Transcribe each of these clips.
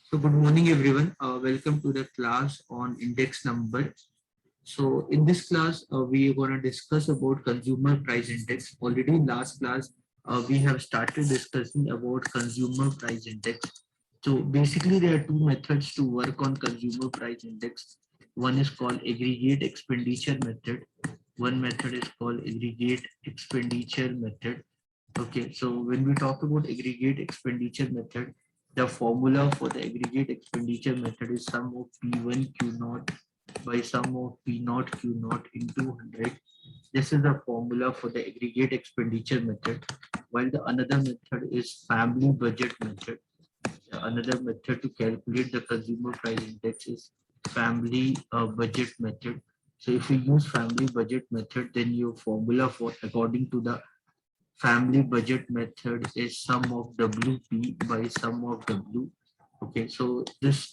So good morning everyone. Welcome to the class on index number. So in this class, we are going to discuss about consumer price index. Already in last class, we have started discussing about consumer price index. So basically there are two methods to work on consumer price index. One is called aggregate expenditure method. One method is called aggregate expenditure method. Okay, so when we talk about aggregate expenditure method, the formula for the aggregate expenditure method is sum of P1 Q naught by sum of P naught Q naught into 100. This is the formula for the aggregate expenditure method. While the another method is family budget method. Another method to calculate the consumer price index is family budget method. So if you use family budget method, then your formula for according to the family budget method is sum of WP by sum of W. Okay, so this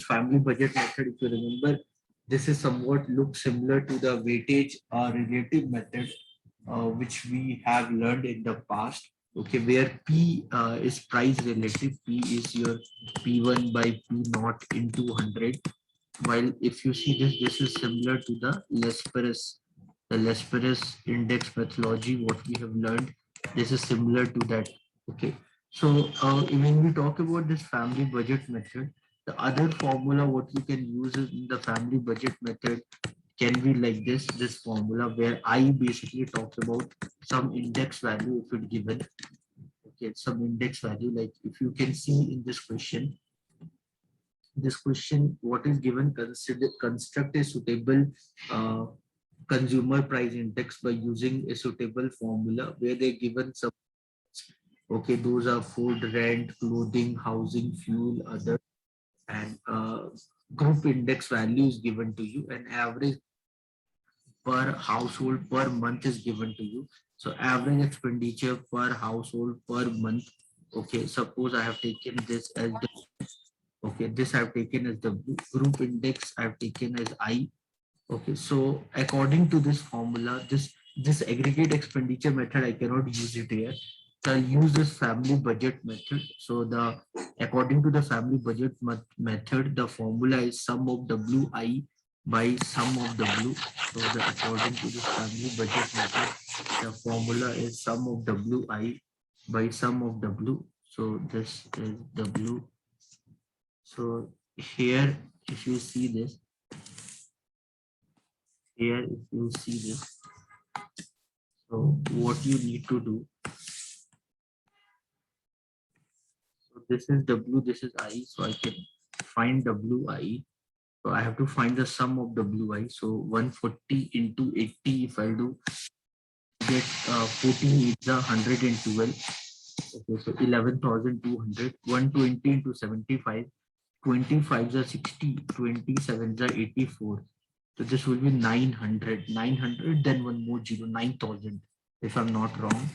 family budget method, if you remember, this is somewhat looks similar to the weightage relative method, which we have learned in the past. Okay, where P is price relative, P is your P1 by P naught into 100. While if you see this, this is similar to the Lesperus index methodology, what we have learned. This is similar to that. Okay. So when we talk about this family budget method, the other formula what you can use in the family budget method can be like this formula where I basically talks about some index value if it given. Okay, some index value, like if you can see in this question, what is given, consider construct a suitable uh, consumer price index by using a suitable formula where they given some. Okay, those are food, rent, clothing, housing, fuel, other, and group index values given to you, and average per household per month is given to you. So average expenditure per household per month. Okay, suppose I have taken this as the, okay, this I've taken as the group index, I've taken as I. Okay, so according to this formula, this aggregate expenditure method, I cannot use it here. So I'll use this family budget method. So the according to the family budget method, the formula is sum of WI by sum of W. So the according to this family budget method, the formula is sum of WI by sum of W. So this is W. So here, if you see this, here if you see this, so what you need to do, so this is W, this is I, so I can find WI. So I have to find the sum of WI. So 140 into 80, if I do get 14 is a 112. Okay, so 11,200. 120 into 75. 25 is a 60. 27 is a 84. So this will be 900. 900, then one more zero, 9,000, if I'm not wrong.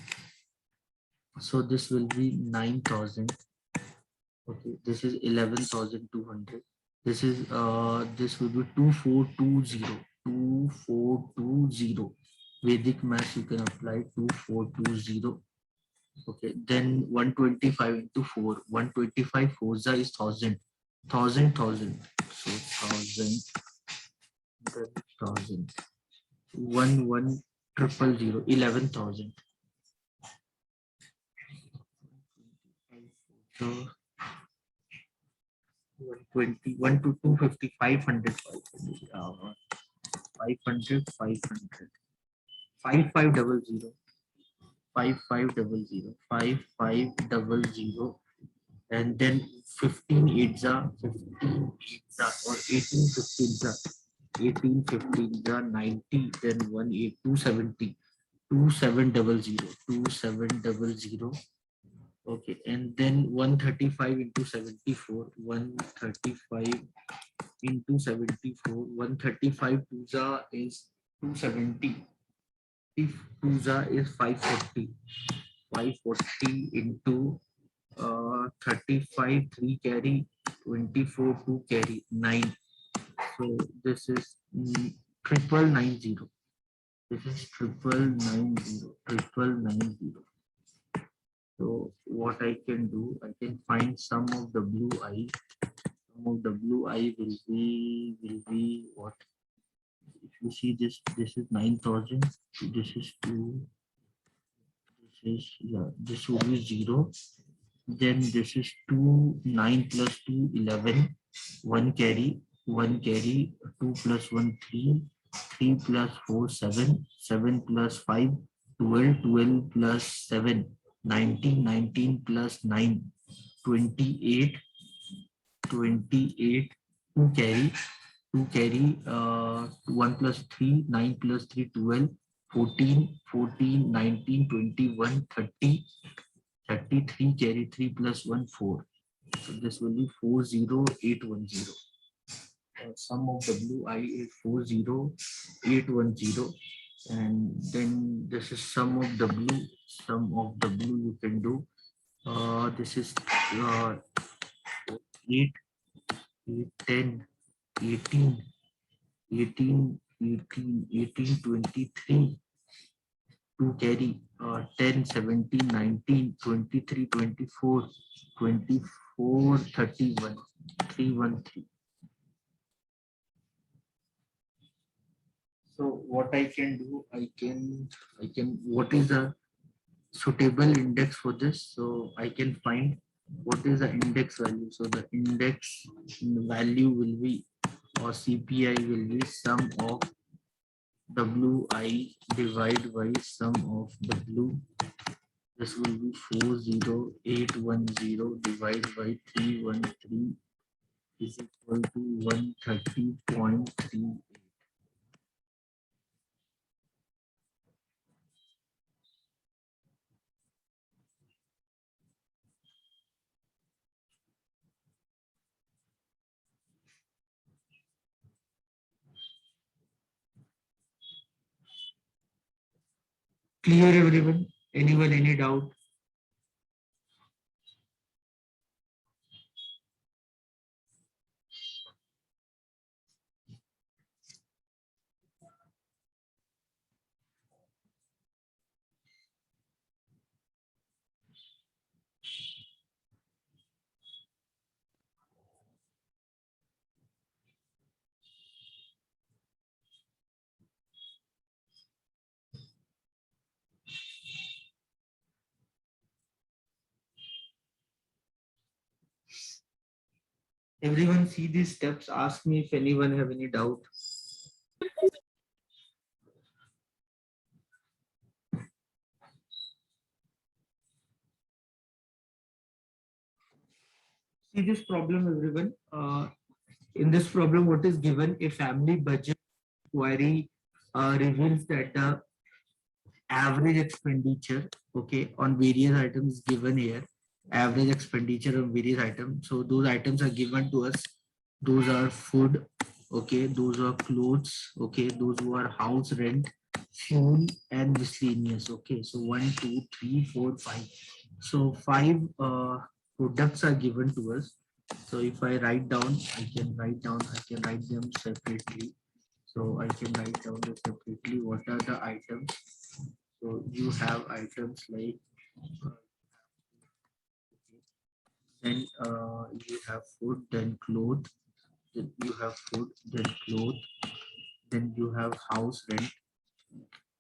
So this will be 9,000. Okay, this is 11,200. This will be 2420. 2420. Vedic math you can apply 2420. Okay, then 125 into 4. 125 4 is 1,000. 1,000. So 1,000, then 1,000. 1,1,000. 11,000. So 120, to 250, 500, 500, 500, 5500, 5500, 5500, and then 15 eights are 15 eights are, or 18 15s are 18 15s are 90, then 18 270, 2700, 2700. Okay, and then 135 into 74, 135 into 74, 135 puja is 270. If puja is 540, 540 into 35, 3 carry, 24, 2 carry, 9. So this is 990. This is 990, 990. So what I can do, I can find sum of WI. Sum of WI will be what? If you see this is 9,000. This is 2. This is, yeah, this will be 0. Then this is 2, 9 plus 2, 11. 1 carry, 1 carry, 2 plus 1, 3. 3 plus 4, 7. 7 plus 5, 12. 12 plus 7, 19. 19 plus 9, 28. 28. 2 carry, 2 carry, 1 plus 3, 9 plus 3, 12. 14, 14, 19, 21, 30. 33 carry 3 plus 1, 4. So this will be 40810. Sum of WI is 40810. And then this is sum of W. Sum of W you can do. This is 8, 8, 10, 18, 18, 18, 18, 23. 2 carry, 10, 17, 19, 23, 24, 24, 31, 313. So what I can do, what is the suitable index for this? So I can find what is the index value. So the index value will be, or CPI will be sum of WI divided by sum of W. This will be 40810 divided by 313 is equal to 130.3. Clear everyone? Anyone, any doubt? Everyone see these steps. Ask me if anyone have any doubt. See this problem, everyone. In this problem, what is given? A family budget query reveals that the average expenditure, okay, on various items given here. Average expenditure on various items. So those items are given to us. Those are food, okay. Those are clothes, okay. Those who are house rent, fuel, and miscellaneous. Okay, so 1, 2, 3, 4, 5. So 5 products are given to us. So if I write down, I can write them separately. So I can write down them separately. What are the items? So you have items like, then you have food, then clothes, then you have food, then clothes, then you have house rent,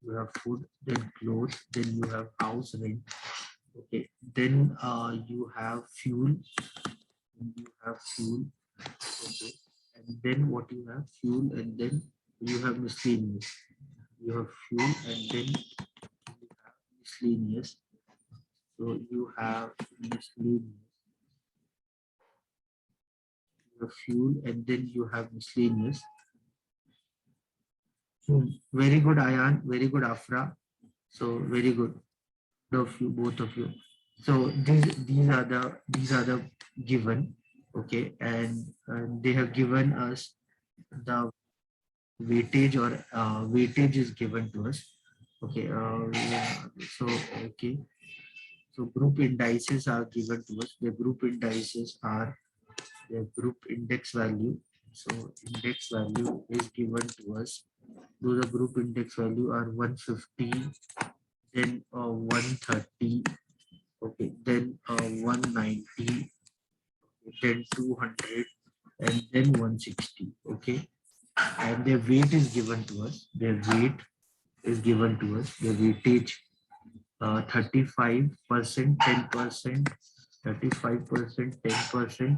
you have food, then clothes, then you have house rent. Okay, then you have fuel, you have fuel, okay, and then what you have fuel, and then you have miscellaneous. You have fuel, and then you have miscellaneous. So you have miscellaneous, you have fuel, and then you have miscellaneous. Very good, Ayan. Very good, Afra. So very good of you, both of you. So these are the given, okay, and they have given us the weightage, or weightage is given to us, okay. Yeah, so okay, so group indices are given to us. The group indices are the group index value. So index value is given to us. So the group index value are 150, then 130, Okay, then 190, then 200, and then 160. Okay, and their weight is given to us. Their weight is given to us. Their weightage 35%, 10%, 35%, 10%,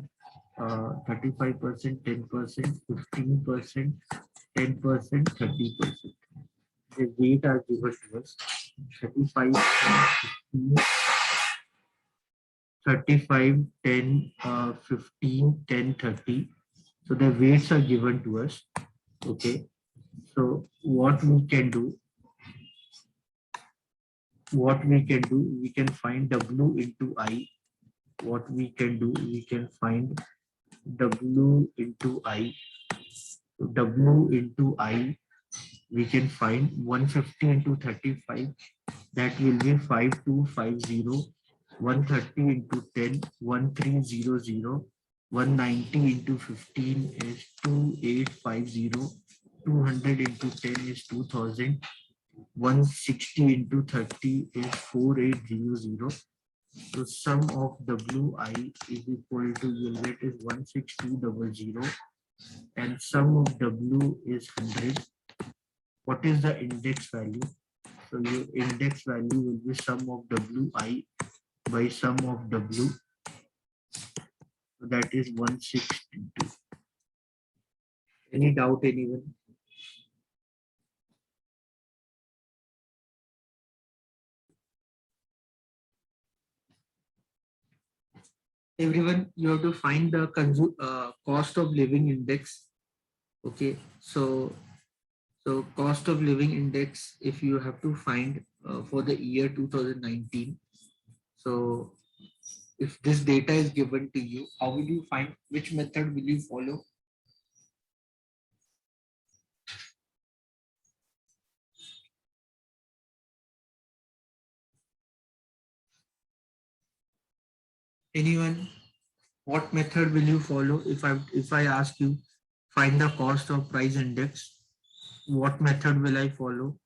35%, 10%, 15%, 10%, 30%. The weight are given to us 35, 15, 35, 10, 15, 10, 30. So the weights are given to us. Okay. So we can find W into I. What we can do, we can find W into I. W into I, we can find 150 into 35. That will be 5250. 130 into 10, 1300. 190 into 15 is 2850. 200 into 10 is 2000. 160 into 30 is 4800. So sum of Wi is equal to, you'll get is 16200, and sum of W is 100. What is the index value? So your index value will be sum of Wi by sum of W. So that is 162. Any doubt, anyone? Everyone, you have to find the cost of living index. Okay, so cost of living index, if you have to find for the year 2019. So if this data is given to you, how will you find, which method will you follow? Anyone? What method will you follow? If I ask you find the cost of price index, what method will I follow?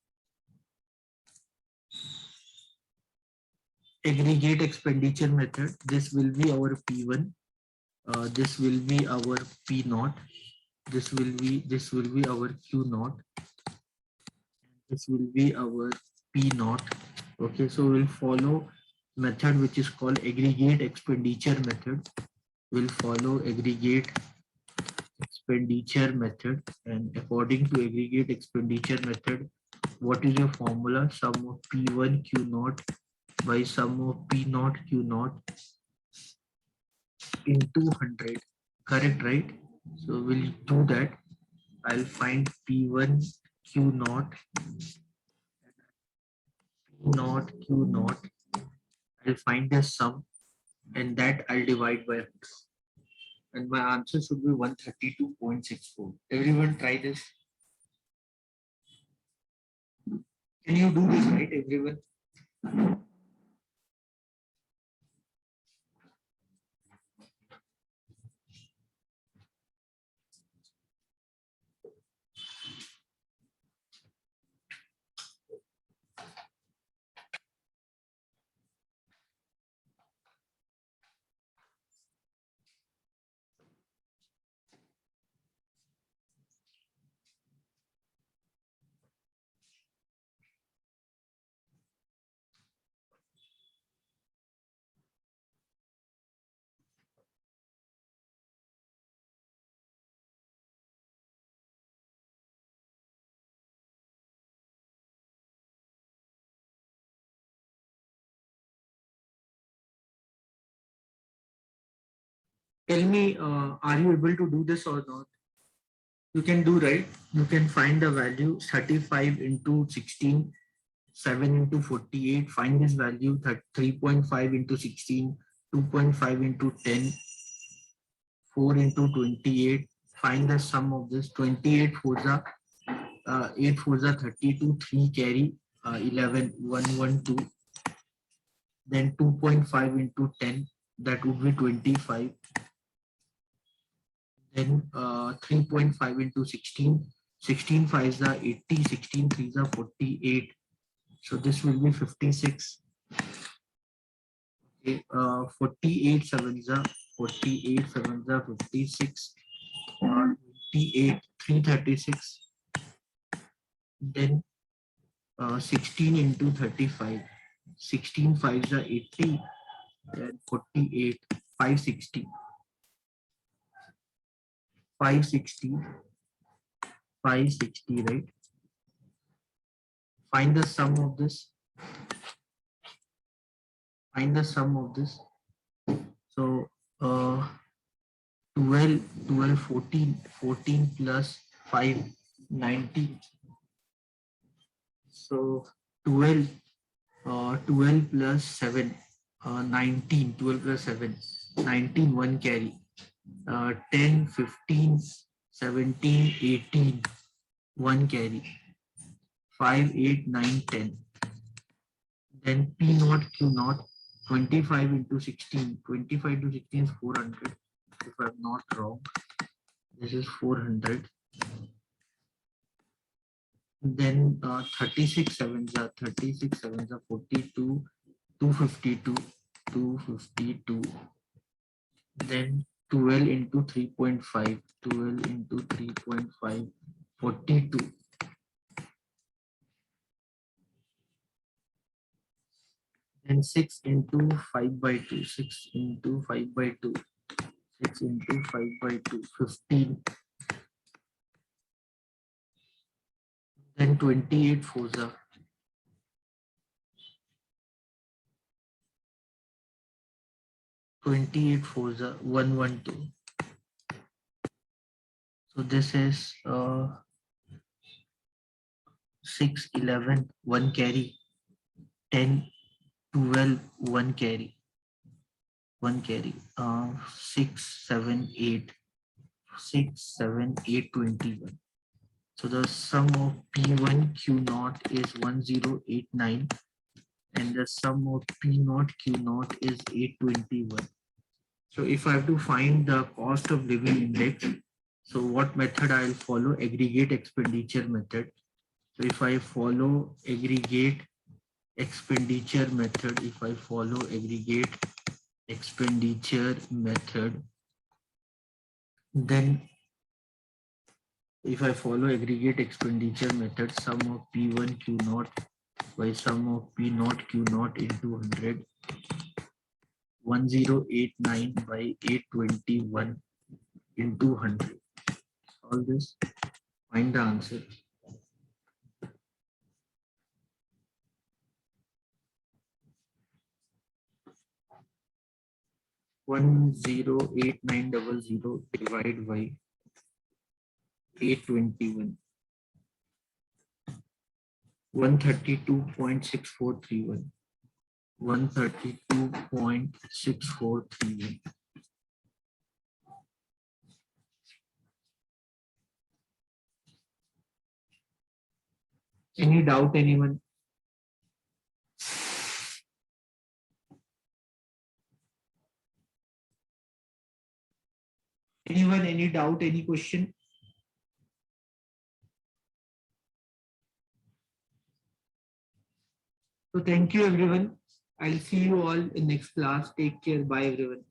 Aggregate expenditure method. This will be our P1. This will be our P naught. This will be our Q naught. This will be our P naught. Okay, so we'll follow method which is called aggregate expenditure method. We'll follow aggregate expenditure method, and according to aggregate expenditure method, what is your formula? Sum of P1 Q naught by sum of P naught Q naught into 100. Correct, right? So we'll do that. I'll find P1 Q naught, Q naught. I'll find the sum, and that I'll divide by 100. And my answer should be 132.64. Everyone try this. Can you do this, right, everyone? Tell me, are you able to do this or not? You can do, right? You can find the value 35 into 16, 7 into 48. Find this value 3.5 into 16, 2.5 into 10, 4 into 28. Find the sum of this. 28 4 8 4 32, 3 carry 11, 112. Then 2.5 into 10, that would be 25. Then 3.5 into 16, 16 5s are 80, 16 3s are 48. So this will be 56. Okay, 48 sevens are 48 sevens are 56, 28 336, then 16 into 35, 16 fives are 80, then 48 560, 560, 560, right? Find the sum of this. Find the sum of this. So 12, 12, 14, 14 plus 5, 19. So 12, 12 plus 7, 19, 12 plus 7, 19, one carry. 10, 15, 17, 18, one carry. 5, 8, 9, 10. Then P naught, Q naught, 25 into 16. 25 into 16 is 400. If I'm not wrong, this is 400. Then 36 sevens are 42, 252, 252. Then 12 into 3.5, 12 into 3.5, 42. Then 6 into 5 by 2, 6 into 5 by 2, 6 into 5 by 2, 15. Then 28 fours are 112. So this is 6, 11, 1 carry, 10, 12, 1 carry, 1 carry, 6, 7, 8, 6, 7, 8, 21. So the sum of P1 Q naught is 1089, and the sum of P naught Q naught is 821. So if I have to find the cost of living index, so what method I'll follow? Aggregate expenditure method. So if I follow aggregate expenditure method, then if I follow aggregate expenditure method, sum of P1 Q naught by sum of P naught Q naught into 100, 1089 by 821 into 100. All this, find the answer. 108900 divided by 821. 132.6431. 132.6431. Any doubt, anyone? Anyone, any doubt, any question? So thank you everyone. I'll see you all in next class. Take care. Bye everyone.